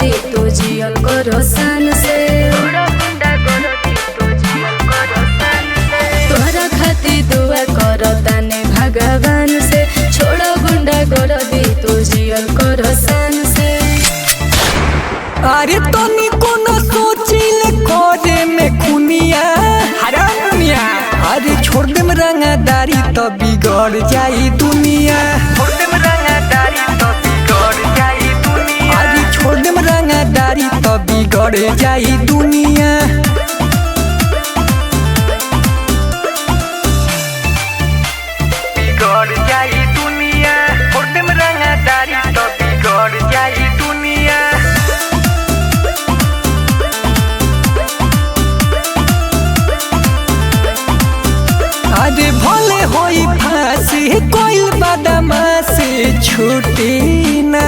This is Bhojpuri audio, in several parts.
दी तू जियल करो सन से, तोहरा खातिर दुआ करो तने भगवान से, छोड़ो गुंडा कर दी तू जियल करो सन से। अरे तनी कोनो सोचिले करे में खुनिया हरामिया, अरे छोड़ देम रंगदारी तो बिगड़ जाई दुनिया, छोड़ देम रंगदारी तो बिगड़ जाई दुनिया, अरे छोड़ देम रंगदारी तो बिगड़ जाई दुनिया। बिगड़ जाई दुनिया, छोड़ देम रंगदारी तो बिगड़ जाई दुनिया। अरे भले होई फांसी कोइल बदमाशी छुटी ना,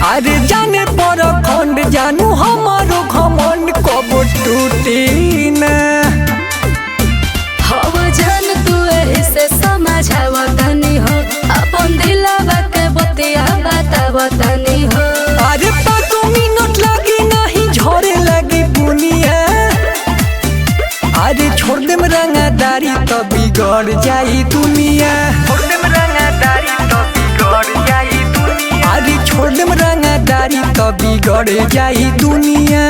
अरे जाने पर खंड जानू हमारो घमंड कब टूटी ना। हव जान तू ऐसे समझाव तनी हो, अपन दिलवा के बतिया बताव तनी हो। अरे 5 मिनट लगी नहीं झोरे लगी बुनिया, अरे छोड़ देम रंगदारी तो बिगड़ जाई दुनिया, छोड़ देम रंगदारी तो बिगड़ जाई दुनिया, अरे छोड़ देम रंगदारी तो बिगड़ जाई दुनिया।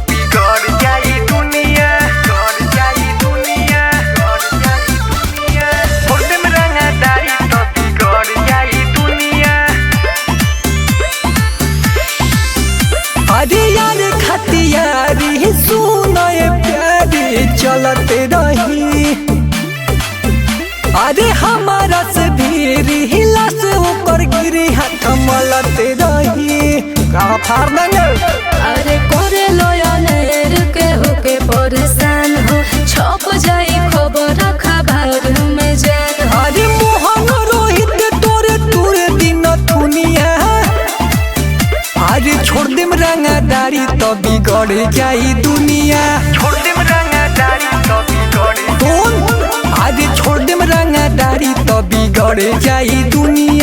बिगड़ जाई दुनिया, बिगड़ जाई दुनिया, बिगड़ जाई दुनिया, छोड़ देम रंगदारी तो बिगड़ जाई दुनिया। अरे यार खतियारी सुनए प्यारी चलते रही, अरे हमारा से भी हिला से ऊपर गिरी हाथ मलते रही का फार देंगे। अरे करे लोयनेर के होके परेशान हो, छप जाई खबर खबर में जान हो। अरे मोहन रोहित तोरे तोरे दिन दुनिया, अरे छोड़ देम रंगदारी तो बिगड़ जाई दुनिया, छोड़ देम रंगदारी तो बिगड़, अरे छोड़ देम रंगदारी तो बिगड़ जाई दुनिया।